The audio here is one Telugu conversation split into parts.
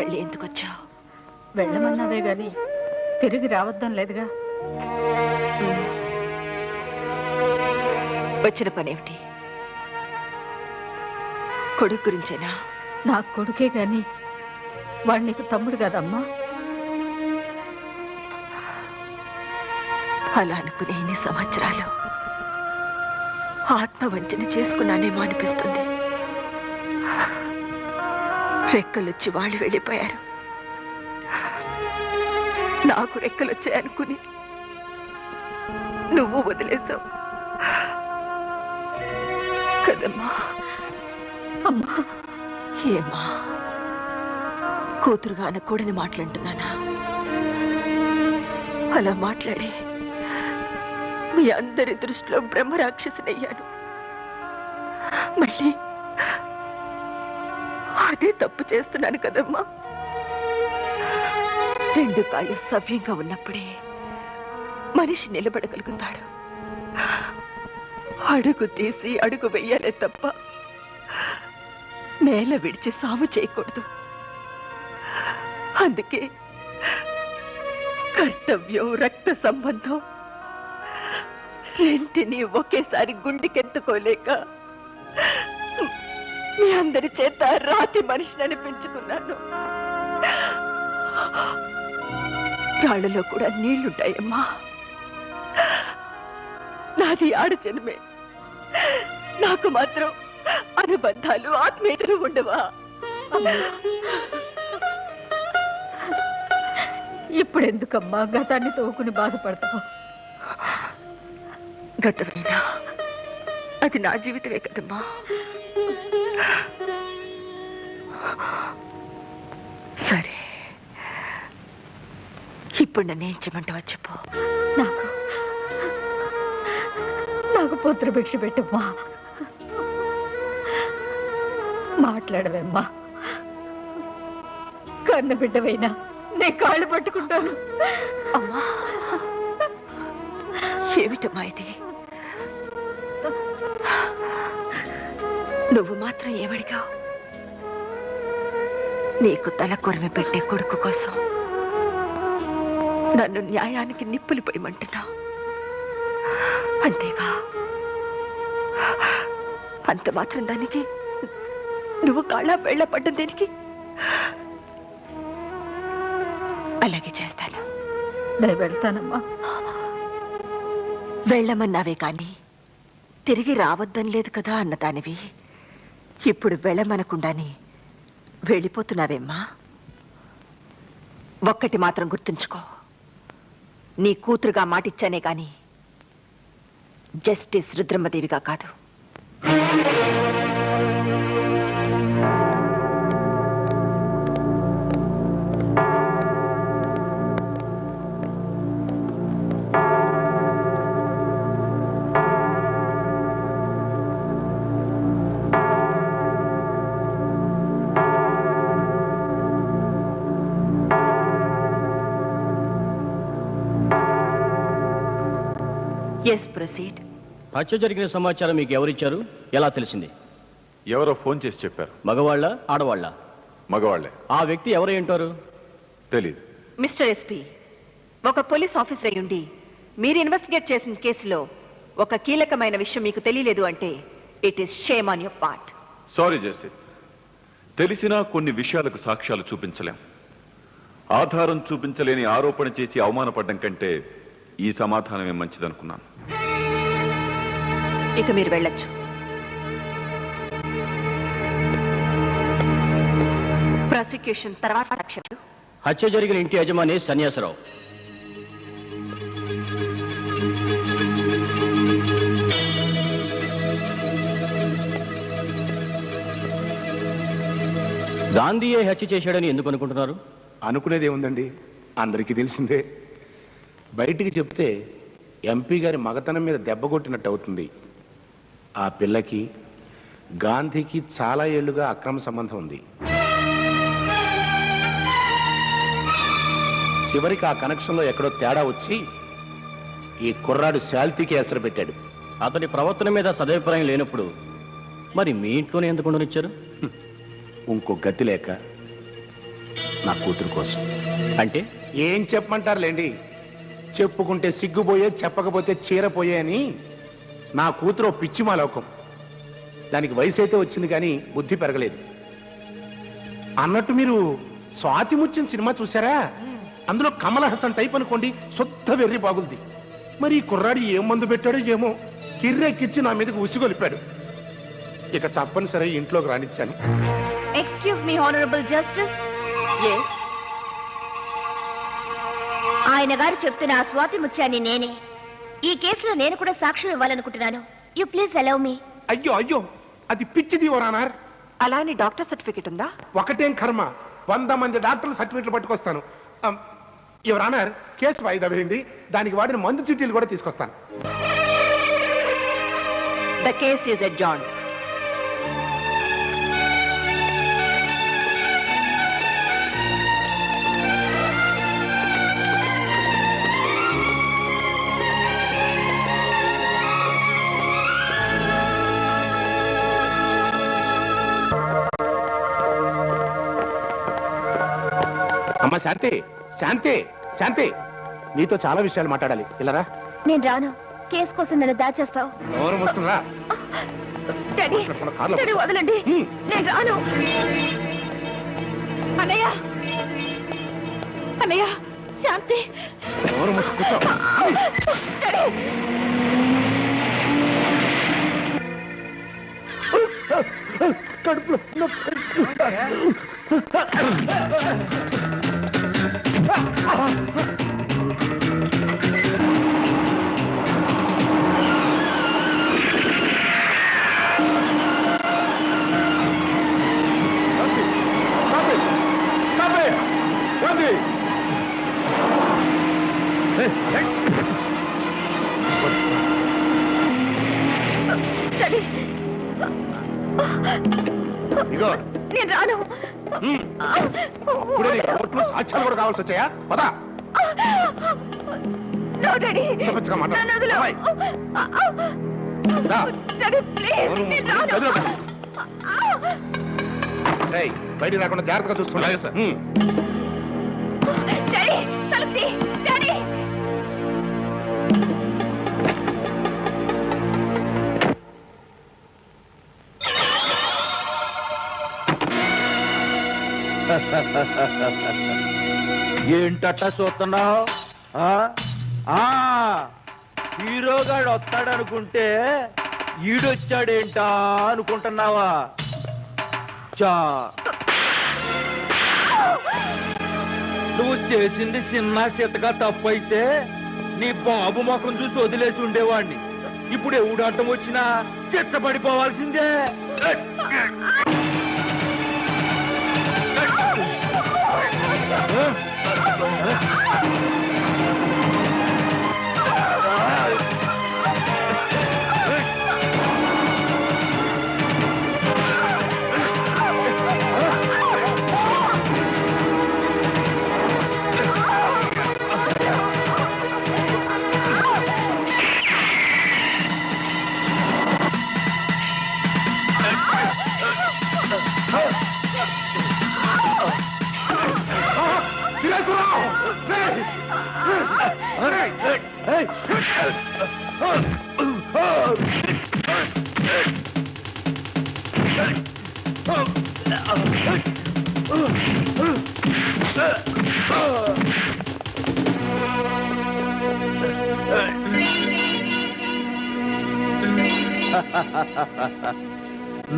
మళ్ళీ ఎందుకు వచ్చావు? వెళ్ళమన్నావే గాని తిరిగి రావద్దాం లేదుగా. వచ్చిన పనేమిటి? కొడుకు గురించేనా? నా కొడుకే గాని వాడు నీకు తమ్ముడు కదమ్మా. అలా అనుకునే ఇన్ని సంవత్సరాలు ఆత్మవంచన చేసుకున్నానేమో అనిపిస్తుంది. రెక్కలొచ్చి వాళ్ళు వెళ్ళిపోయారు, నాకు రెక్కలొచ్చాయనుకుని నువ్వు వదిలేసావు కదమ్మా. అమ్మా, ఏమ్మా, కూతురుగా అనకూడని మాట్లాడుతున్నానా? అలా మాట్లాడే మీ అందరి దృష్టిలో బ్రహ్మరాక్షసునయ్యాను. మళ్ళీ అదే తప్పు చేస్తున్నాను కదమ్మా. రెండు కాళ్ళు సవ్యంగా ఉన్నప్పుడే మనిషి నిలబడగలుగుతాడు. అడుగు తీసి అడుగు వెయ్యాలే తప్ప నేల విడిచి సాగు చేయకూడదు. అందుకే కర్తవ్యం, రక్త సంబంధం రెంటిని ఒకేసారి గుండెకెత్తుకోలేక మీ అందరి చేత రాతి మనిషిని అనిపించుకున్నాను. రాళ్లలో కూడా నీళ్లుంటాయమ్మా. నాది ఆడజన్మే, నాకు మాత్రం అనుబంధాలు, ఆత్మీయతలు ఉండవా? ఇప్పుడెందుకమ్మా గతాన్ని తోకుని బాధపడతావు? గతమైనా అది నా జీవితమే కదమ్మా. సరే, ఇప్పుడు నన్ను ఏం చేయమంటావా చెప్పు. నాకు పుత్ర భిక్ష పెట్టమ్మా. మాట్లాడవేమ్మా. కన్న బిడ్డవైనా నే కాళ్ళు పట్టుకుంటాను. అమ్మా, ఏమిటమ్మా ఇది? నువ్వు మాత్రం ఏమడిగావు? నీకు తల కొరిమి పెట్టే కొడుకు కోసం నన్ను న్యాయానికి నిప్పులు పోయమంటున్నావు అంతేగా? అంత మాత్రం దానికి నువ్వు కాళ్ళ వెళ్ళ పడ్డం దేనికి? అలాగే చేస్తాను. నేను వెళ్తానమ్మా. వెళ్ళమన్నావే కానీ తిరిగి రావద్దని లేదు కదా అన్నదానివి. ఇప్పుడు వెళ్ళమనకుండానే వెళ్ళిపోతున్నావేమ్మా. ఒక్కటి మాత్రం గుర్తుంచుకో, నీ కూతురుగా మాటిచ్చానే గాని జస్టిస్ రుద్రమ్మదేవిగా కాదు. Yes, proceed. హత్య జరిగిన సమాచారం మీకు ఎవరిచ్చారు? ఎలా తెలిసింది? ఎవరో ఫోన్ చేసి చెప్పారు. మగవాళ్ళ, ఆడవాళ్ళ? మగవాళ్లే. ఆ వ్యక్తి ఎవరై ఉంటారు? తెలీదు. మిస్టర్ ఎస్పీ, ఒక పోలీస్ ఆఫీసర్ అయి ఉండి మీరు ఇన్వెస్టిగేట్ చేసిన కేసులో ఒక కీలకమైన విషయం మీకు తెలియలేదు అంటే it is shame on your part. Sorry justice, తెలిసినా కొన్ని విషయాలకు సాక్ష్యాలు చూపించలేం. ఆధారం చూపించలేని ఆరోపణ చేసి అవమానపడ్డం కంటే ఈ సమాధానమే మంచిదనుకున్నాను. ఇక మీరు వెళ్ళొచ్చు. ప్రాసిక్యూషన్ తర్వాత సాక్ష్యాలు. హత్య జరిగిన ఇంటి యజమాని సన్యాసరావు. గాంధీయే హత్య చేశాడని ఎందుకు అనుకుంటున్నారు? అనుకునేదేముందండి, అందరికీ తెలిసిందే. బయటికి చెప్తే ఎంపీ గారి మగతనం మీద దెబ్బ కొట్టినట్టు అవుతుంది. ఆ పిల్లకి గాంధీకి చాలా ఏళ్లుగా అక్రమ సంబంధం ఉంది. చివరికి ఆ కనెక్షన్లో ఎక్కడో తేడా వచ్చి ఈ కుర్రాడు శాల్తీకి ఎసరు పెట్టాడు. అతని ప్రవర్తన మీద సదభిప్రాయం లేనప్పుడు మరి మీ ఇంట్లోనే ఎందుకు ఉండనిచ్చారు? ఇంకో గతి లేక నా కూతురు కోసం. అంటే ఏం చెప్పమంటారులేండి, చెప్పుకుంటే సిగ్గుపోయే, చెప్పకపోతే చీరపోయే అని నా కూతురు పిచ్చి మాలోకం. దానికి వయసు అయితే వచ్చింది కానీ బుద్ధి పెరగలేదు. అన్నట్టు మీరు స్వాతి ముచ్చిన సినిమా చూసారా? అందులో కమల్ హాసన్ టైప్ అనుకోండి, శుద్ధ వెర్రి బాగుంది. మరి ఈ కుర్రాడు ఏం మందు పెట్టాడో ఏమో, కిర్రెక్కిచ్చి నా మీదకి ఉసిగొలిపాడు. ఇక తప్పనిసరి ఇంట్లోకి రానిచ్చాను. Excuse me honourable justice. Yes, ఆయన గారు చెప్తున్న ఆ స్వాతి ముత్యాన్ని నేనే. ఈ కేసులో నేను కూడా సాక్ష్యం ఇవ్వాలనుకుంటున్నాను. You please allow me. అయ్యో అయ్యో, అది పిచ్చిది యువరానర్. అలా అని డాక్టర్ సర్టిఫికెట్ ఉందా? ఒకటేం కర్మ, 100 మంది డాక్టర్ల సర్టిఫికెట్లు పట్టుకొస్తాను. యువరానర్, కేసు వాయిదా వేయండి, దానికి వాడిన మందు చీటీలు కూడా తీసుకొస్తాను. The case is adjourned. అమ్మ శాంతి, శాంతి, శాంతి, నీతో చాలా విషయాలు మాట్లాడాలి. ఇలారా. నేను రాను. కేసు కోసం నన్ను దాచేస్తావు. ఎవరు వస్తున్నా? డాడీ, డాడీ, వదలండి. నేను రాను. అన్నయ్య, అన్నయ్య, శాంతి. ఎవరు కూర్చో. డాడీ. కడుపులో డాడీ, ఇగో, నేను రాను. ఇప్పుడే నీ కోర్టులో సాక్ష్యాలు కూడా కావాల్సి వచ్చాయా? పద. నో డాడీ, చెప్పొచ్చుగా మాట. నన్ను వదిలు. అమ్మాయి. దా. డాడీ, ప్లీజ్, నేను రాను. గదిలో పెట్టు. ఏయ్, బయటికి రాకుండా జాగ్రత్తగా చూసుకుంటా. సార్. డాడీ, తలుపు తీ. డాడీ. ఏంటట్ట చూస్తున్నావు? హీరోగాడు వస్తాడనుకుంటే ఈడొచ్చాడేంటా అనుకుంటున్నావా? చా, నువ్వు చేసింది చిన్న చితగా తప్పైతే నీ బాబు ముఖం చూసి వదిలేసి ఉండేవాడిని. ఇప్పుడు ఎవడు అడ్డం వచ్చినా చిత్తపడిపోవాల్సిందే.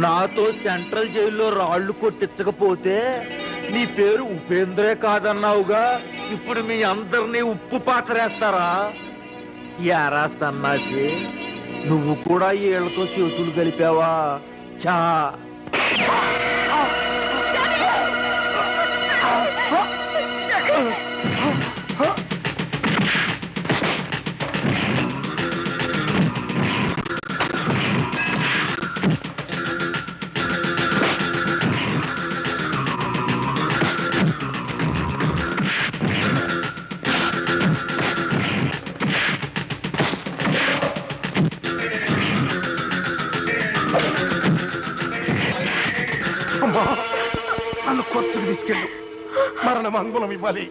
నాతో సెంట్రల్ జైల్లో రాళ్లు కొట్టించకపోతే నీ పేరు ఉపేంద్రే కాదన్నావుగా. ఇప్పుడు మీ అందరినీ ఉప్పు పాత్రేస్తారా? యారా సన్నాసి, నువ్వు కూడా ఏళ్లతో చేతులు కలిపావా? చా, నన్ను కొత్తకు తీసుకెళ్ళు. మరణ మంగుళం ఇవ్వాలి.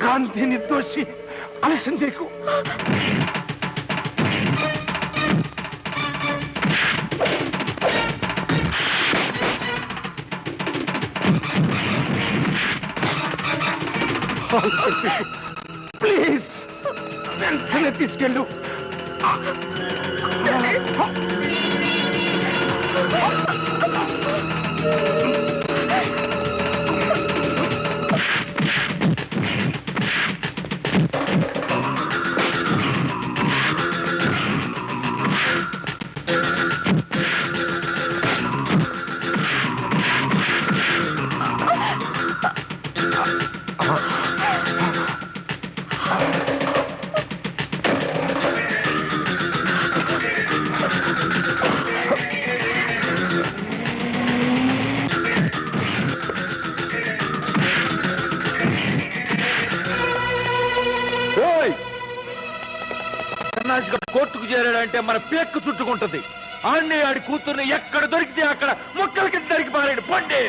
గాంధీ నిర్దోషి, ఆలస్యం చేయకు. ప్లీజ్ వెంటనే తీసుకెళ్ళు. కోర్టుకు చేరాడంటే మన పేక్కు చుట్టుకుంటది. ఆడిని ఆడి కూతుర్ని ఎక్కడ దొరికితే అక్కడ మొక్కల కింద దొరికి పారాడు. పండి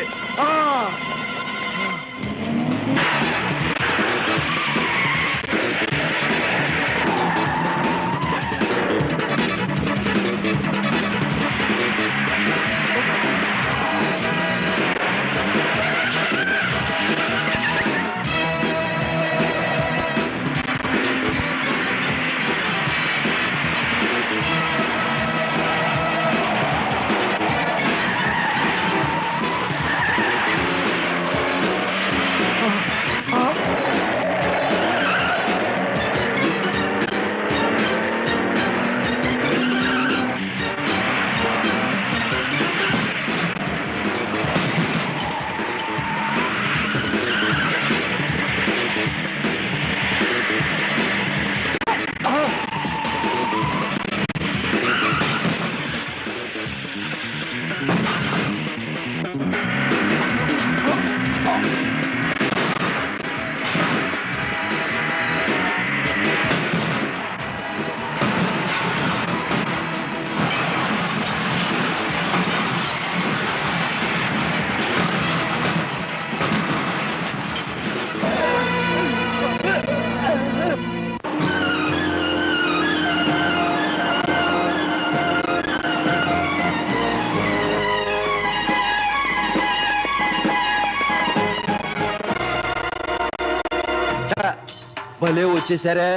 భలే వచ్చేసారే.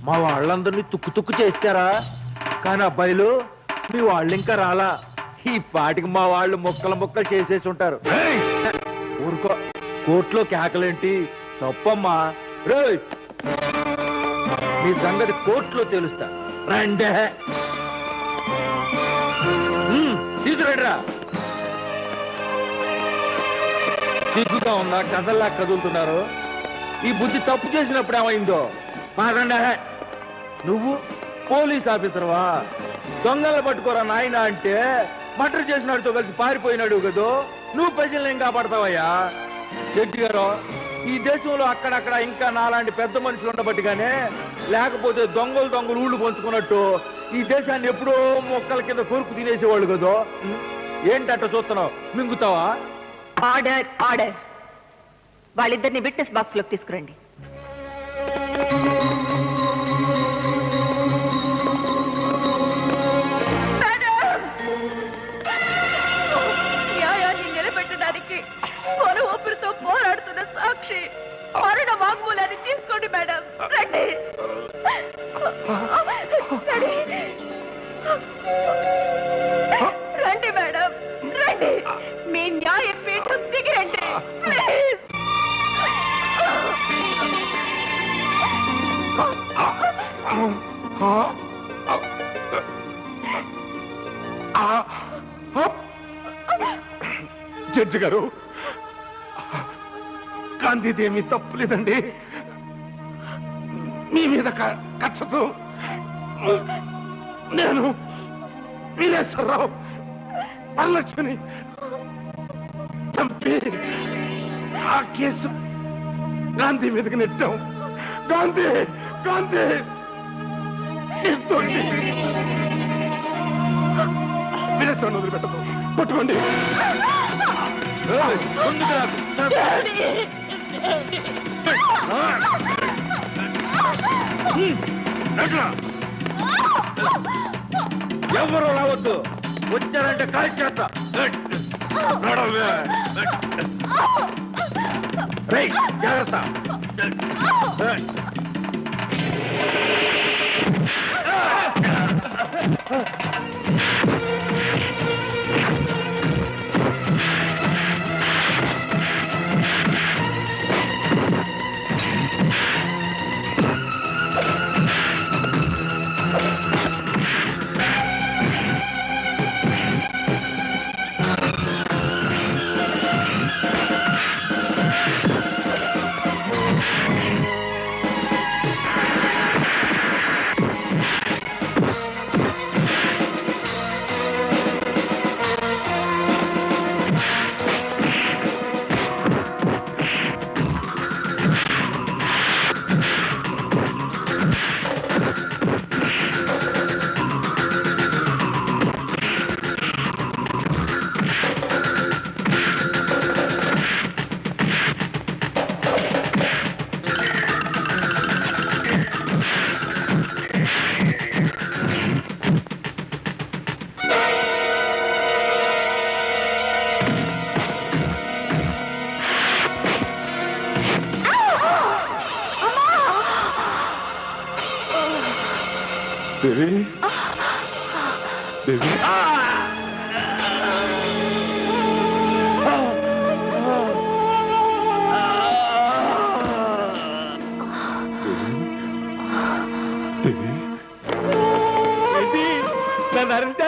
మా వాళ్ళందరినీ తుక్కు తుక్కు చేస్తారా? కానీ అబ్బాయిలు మీ వాళ్ళు ఇంకా రాలా. ఈ పాటికి మా వాళ్ళు ముక్కలు ముక్కలు చేసేసి ఉంటారు. ఊరుకో, కోర్టులో కేకలేంటి? తప్పమ్మా. రేయ్, మీ సంగతి కోర్టులో తెలుస్తా. రండే తీసుకురండిరా. సిగ్గుగా ఉందా? కథల్లా కదులుతున్నారు. ఈ బుద్ధి తప్పు చేసినప్పుడు ఏమైందో మాకండే. నువ్వు పోలీస్ ఆఫీసర్వా? దొంగలు పట్టుకోరా నాయన అంటే మర్డర్ చేసినాడుతో కలిసి పారిపోయినాడు కదో. నువ్వు ప్రజల్ని ఏం కాపాడతావయ్యా? జడ్జి గారు, ఈ దేశంలో అక్కడక్కడ ఇంకా నాలాంటి పెద్ద మనుషులు ఉండబట్టిగానే, లేకపోతే దొంగలు ఊళ్ళు పంచుకున్నట్టు ఈ దేశాన్ని ఎప్పుడో మొక్కల కింద కొరుకు తినేసేవాళ్ళు కదో. ఏంటట్ట చూస్తున్నావు? మింగుతావా? Order, order. వాళ్ళిద్దరిని విట్నెస్ బాక్స్ లోకి తీసుకురండి. న్యాయాన్ని నిలబెట్టడానికి పొర ఊపిరితో పోరాడుతున్న సాక్షి మరణ వాగ్మూలాన్ని తీసుకోండి మేడం. రండి రండి మేడం, రండి. మీ న్యాయపీఠం దిగిరండి ప్లీజ్. జడ్జి గారు, గాంధీదేమీ తప్పు లేదండి. మీ మీద కక్షతో నేను వీరేశ్వరరావు వరలక్ష్మిని చంపి ఆ కేసు గాంధీ మీదకి నెట్టాం. గాంధీ గాంధీ వీరేశ్వరరావు వదిలిపెట్టదు. పట్టుకోండి. ముందుకు రా. నడురా. ఎవరు రావద్దు, వచ్చారంటే కాల్ చేస్తా. నడవే. రేయ్, జాగ్రత్త. బేబీ బేబీ నన్ను అరెస్ట్